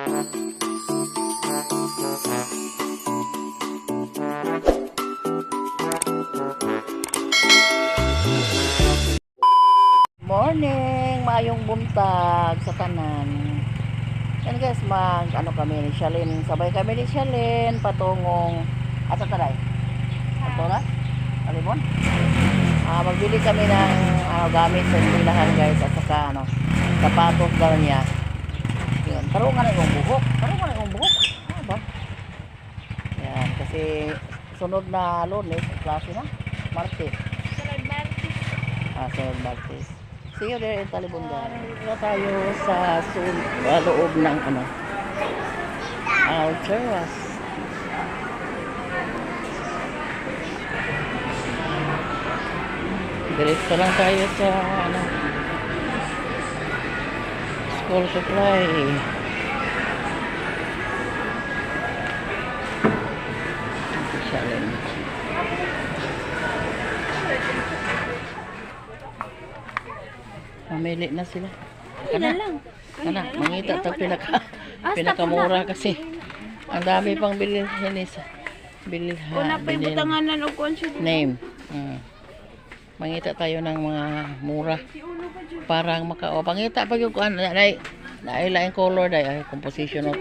Morning, maayong buntag sa tanan. Yan guys, ano kami ni Shalyn, sabay kami ni Shalyn patungong asa taray. Ato Alibon. Magbili kami ng gamit sa bilahan guys at saka sapatos daw niya. Yun, tarungan na yung buhok. Ba? Yan, kasi sunod na Lunes, klase na. Martes. Sunod Martes. See you there in Talibungan. Dito tayo sa loob ng Alturas. Diretso lang tayo sa school supply. Shalyn. Mamili na sila. Kana, mangita tag pinakamura kasi ang dami pang bilhin name. Mangita tayo ng mga mura. Parang pangita pag yung lain color ay composition of.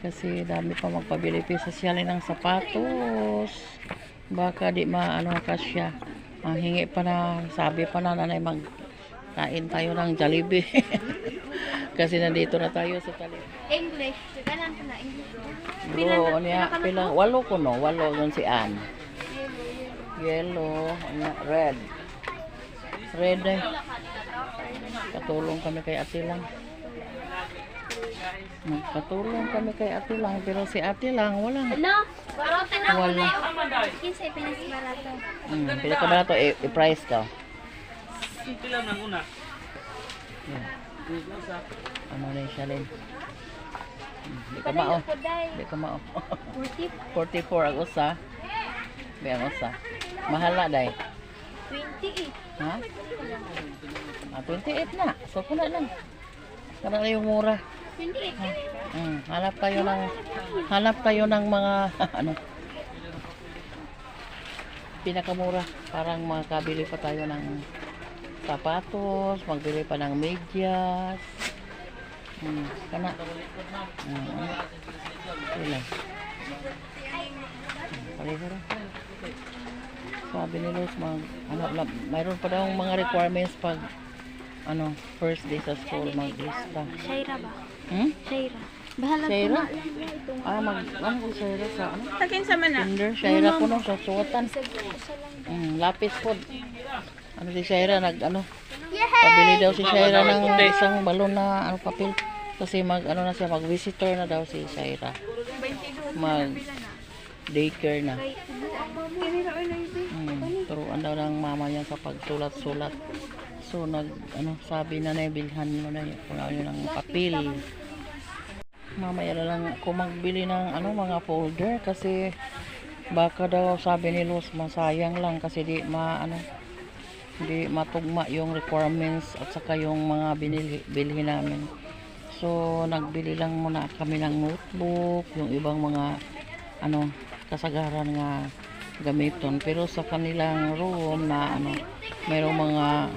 Kasi dami pa magpabili sa Shalyn ng sapatos. Baka di kasya. Hingi pa na, sabi pa na nanay magkain tayo ng Jollibee. Kasi nandito na tayo sa English. Kanan ko na English. Bro, pilang 8 ko no, 8 yun si Ann. Yellow, red. Red eh. Katulong kami kay Ate Lang. Nagpatulong kami kay Ate Lang, pero si Ate Lang wala. Wala. Kinsay pinakabarato. Pinakabarato i-price ka. Pila nang una. Ano na yung Shalyn? Di ka mao. 44 ang usa. Be ang usa. Mahal na day. 28. Ha? 28 na. So kuna lang. Kana na yung mura. 28. Hanap tayo ng mga pinakamura, parang makabili pa tayo ng sapatos, magbili pa ng medyas. Kana. Sila. Pareho rin. Sabi ni Luz, mayroon pa daw mga requirements pag first day sa school, mag-lista. Shaira ba? Shaira. Bahala Shaira? Si Shaira sa Takin sa mana? Tinder, Shaira ko sa suotan. Lapis po. Si Shaira pabili daw si Shaira ng isang balon na papel. Kasi mag-visitor na daw si Shaira. Mag-daycare na. Turuan daw ng mama niya sa pagsulat-sulat. So sabi na bilhan mo na yung papel. Mamaya na lang ako magbili ng mga folder kasi baka daw sabi ni Luz masayang lang kasi di matugma yung requirements at saka yung mga bilhin namin. So nagbili lang muna kami ng notebook, yung ibang mga kasagaran nga gamiton, pero sa kanilang room na mayroong mga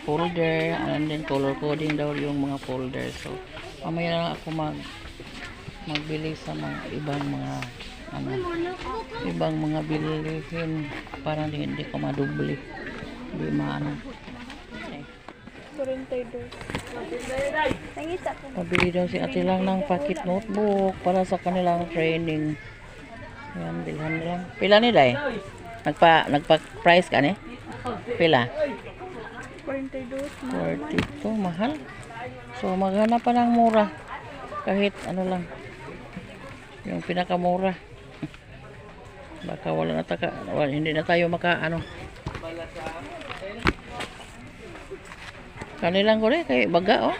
folder and then color coding daw yung mga folder. So mamaya lang ako magbili sa mga ibang mga bilihin para hindi ko madubli, hindi okay. 42. Pabili daw si Ate Lang ng packet notebook para sa kanilang training. Yan, bilhan lang. Pila ni day? Nagpa-price ka ni? Pila? 42. 42, mahal. So maghanap pa ng mura. Kahit lang. Yung pinakamura. Baka hindi na tayo kanilang ko rin kay baga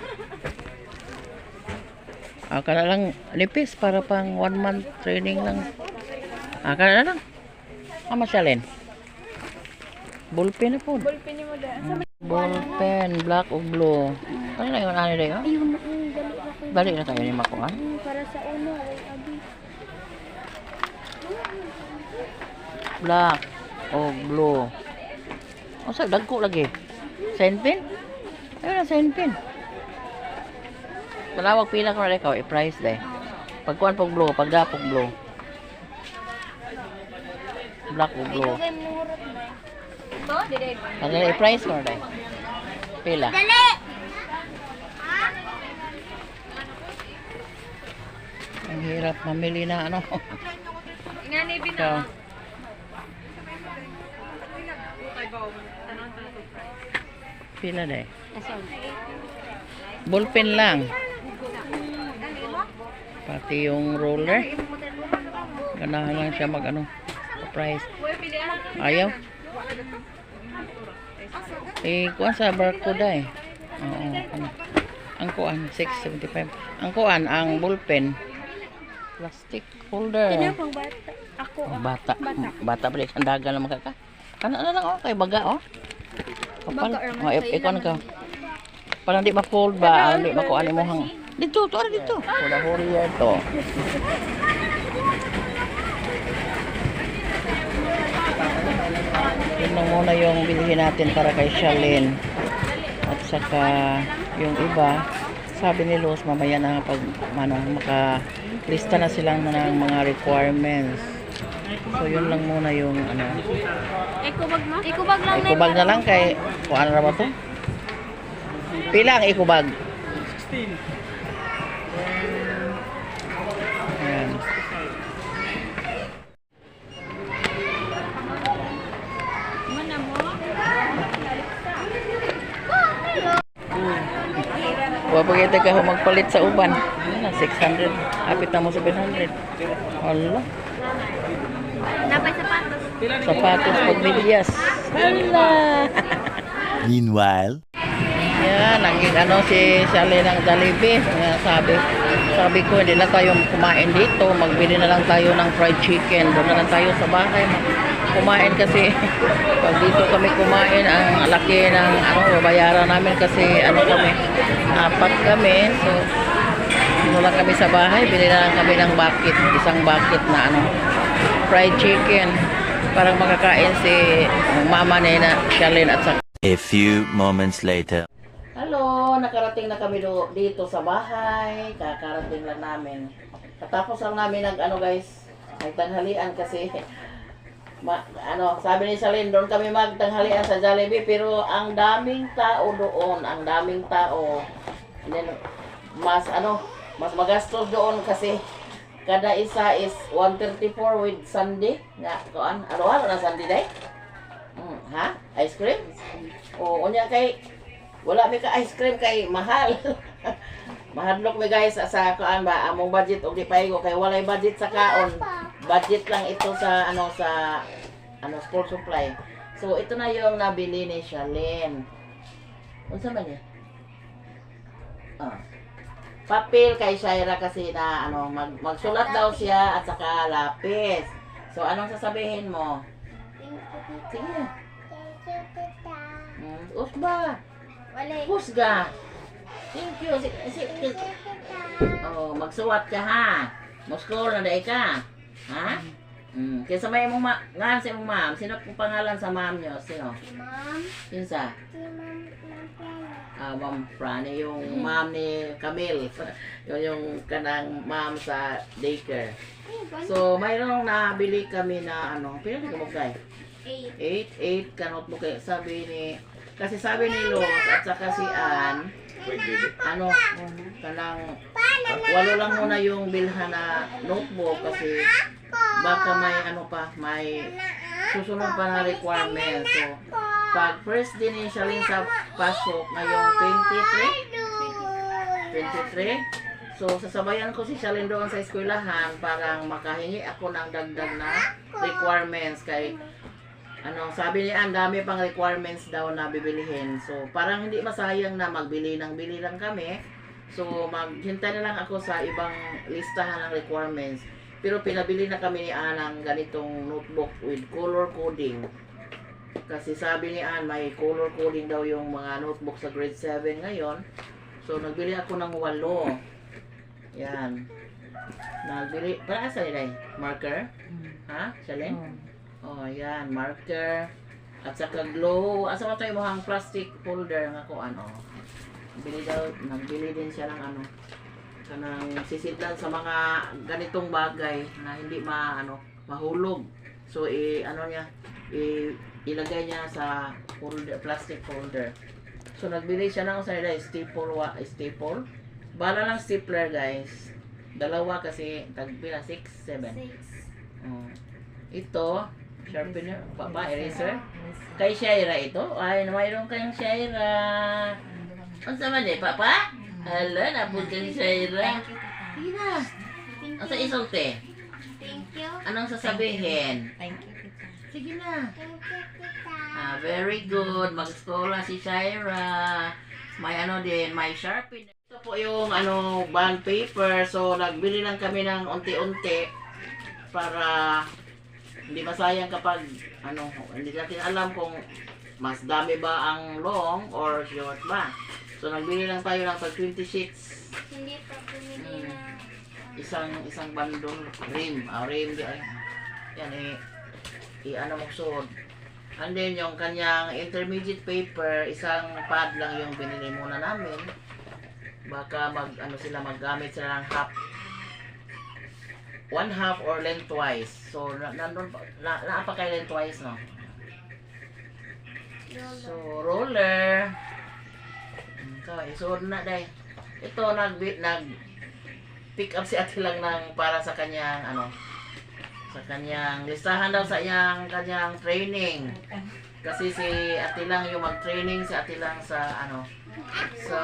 kana lang nipis para pang 1 month training lang. Kana lang. Shalyn. Ballpen na po. Ballpen mo da. Ball pen, black o blue. Ano na yun? Ano na yun? Ayun, dali ako. Dali na tayo ni Makuan. Para sa uno, ay abi. Black o blue. O sa dagko lagi. Sign pin? Ayun na sign pin. Talawag pila ko na ikaw, i-price day. Pagkuan pag blue, pagdapog blue. Black o blue. Ikaw kayo murot ba? Ito? Dili. Ano i-price ko na day? Pila? Dali! Ang hirap mamili na ano. Nga ni Ikaw. Pila day? Ballpen lang. Pati yung roller. Ganahan lang siya mag ano. Price. Ayaw. Kuan sa barcode eh. Oo. Ano. Ang kuan 675. Ang kuan ang ballpen plastic holder. Pang bata. Ako. Bata. Bata pa rin. Sandagan lang makaka. Kana na lang oh. Kay baga oh. Kapal. Baga, Oh, ikon ka. Parang di ma-fold ba? Di makuha mo hang. Dito, to ara dito. Wala horrier to. Yun lang muna yung bilhin natin para kay Shalyn. At saka yung iba, sabi ni Luz, mamaya na pag makalista na silang ng mga requirements. So yun lang muna yung ano. Ikubag na? Ikubag lang Ikubag na lang kay kung ano na ba to? Pila ang ikubag? 16. Ayan. Mana mo? Wapagita ka ho magpalit sa uban. Ano na, 600. Apit na mo 700. Hala. Napay sapatos. Sapatos pagbilyas. Hala. Meanwhile, Yan, naging ano si Shalyn ng Jollibee. Sabi ko, hindi na tayo kumain dito. Magbili na lang tayo ng fried chicken. Doon na lang tayo sa bahay. Kumain kasi pag dito kami kumain, ang laki ng ano, bayaran namin kasi ano kami, 4 kami. So, ano lang kami sa bahay. Bili na lang kami ng bucket. Isang bucket na ano, fried chicken. Parang makakain si mama ni na Shalyn at sa a few moments later. Hello, nakarating na kami dito sa bahay. Kakarating lang namin. Katapos lang namin ano guys, nagtanghalian kasi sabi ni Shalyn, doon kami magtanghalian sa Jollibee pero ang daming tao doon, ang daming tao. And then, mas magastos doon kasi kada isa is 134 with Sunday. Nga, kuan, araw-araw na Sunday day? Ha? Ice cream? O, unya kay wala mi ka ice cream kay mahal. Mahadlok mi guys sa kuan ba among budget og di paigo kay walay budget sa kaon. Budget lang ito sa school supply. So ito na yung nabili ni Shalyn. Unsa man niya? Papel kay Shaira kasi na magsulat daw siya at saka lapis. So anong sasabihin mo? Sige. Usba. Husga. Thank you. Oh, magsuwat ka ha. Moskol na day ka. Ha? Kaya sa may mong nga sa mong ma'am, sino po pangalan sa ma'am nyo? Sino? Ma'am. Sino sa? Si Ma'am. Ma'am Prane, yung ma'am ni Camille. yung kanang ma'am sa daycare. So, mayroong nabili kami na pila na kamagay? 8 ka notebook eh. Kasi sabi ni Luz at saka si Ann, kanang walo lang muna yung bilhan na notebook kasi baka may susunod pa na requirement. So, pag first din ni Shalyn sa pasok ngayong 23, so sasabayan ko si Shalyn doon sa eskwelahan para makahingi ako ng dagdag na requirements kay sabi niya ang dami pang requirements daw na bibilihin. So parang hindi masayang na bili lang kami. So maghintay na lang ako sa ibang listahan ng requirements. Pero pinabili na kami ni Anang ganitong notebook with color coding. Kasi sabi ni Ann, may color coding daw yung mga notebook sa grade 7 ngayon. So, nagbili ako ng 8. Yan. Nagbili, para asa nila eh? Marker? Ha? Shalin? Oh, yan. Marker. At saka glow. Asa mo tayo mohang plastic folder nga kuan. Oh. Nagbili din siya ng ano. Kanang sisidlan sa mga ganitong bagay na hindi mahulog. So, ilagay niya sa folder, plastic folder. So, nagbili siya ng staple. Bala lang stapler, guys. Dalawa kasi, tagpila, 6, 7. Ito, sharpener, eraser. Kay Shaira ito. Ay, mayroon kayong Shaira. Ano naman eh, Papa? Hala, napunta ni Shaira. Sige na. Ang sa isolte. Thank you. Anong sasabihin? Thank you, tita. Sige na. Thank you, tita. Very good. Mag-escola si Shaira. May din, may sharpener. Ito po yung bond paper. So, nagbili lang kami ng unti-unti para hindi masayang kapag hindi natin alam kung mas dami ba ang long or short ba. So, nagbili lang tayo ng 20 sheets. Hindi pa bumili na. Isang bandol rim. Rim di ay. Yan magsud. And then yung kanyang intermediate paper, isang pad lang yung binili muna namin. Baka maggamit sila ng half. 1/2 or lengthwise. So nandun naapa kay lengthwise no. So roller. Isod na day. Ito pick up si ate lang ng para sa kanyang sa kanyang listahan daw sa kanyang training. Kasi si ate lang yung mag-training, si ate lang sa sa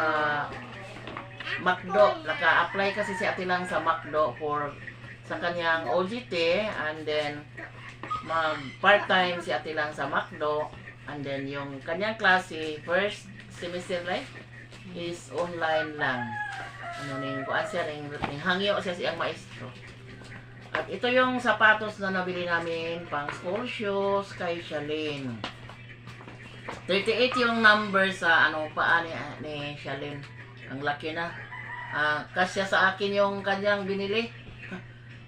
McDo. Naka-apply kasi si ate lang sa McDo sa kanyang OJT, and then mag-part-time si ate lang sa McDo, and then yung kanyang klase first semester is online lang. Kuan siya ning hangyo siya siyang maestro. At ito yung sapatos na nabili namin pang school shoes kay Shalin. 38 yung number sa paa ni Shalin. Ang laki na. Kasya sa akin yung kanyang binili.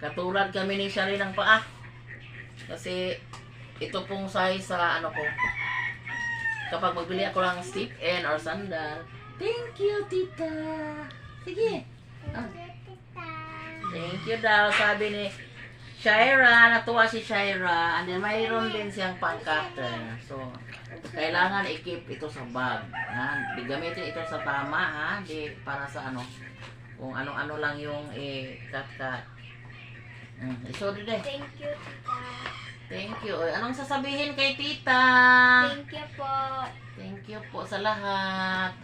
Katulad kami ni Shalin ng paa. Kasi ito pong size sa ko. Kapag magbili ako ng stick or sandal. Thank you, tita. Sige. Thank you daw, sabi ni Shaira. Natuwa si Shaira. And then mayroon din siyang pang-cutter. So, kailangan i-keep ito sa bag. Di gamitin ito sa tama, ha? Di para sa kung ano-ano lang yung cut-cut. So, dito. Thank you, tita. Thank you. Anong sasabihin kay tita? Thank you po. Thank you po sa lahat.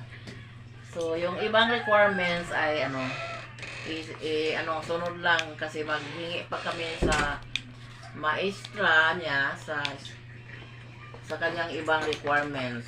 So, yung ibang requirements ay sunod lang kasi maghingi pa kami sa maestra niya sa kanyang ibang requirements.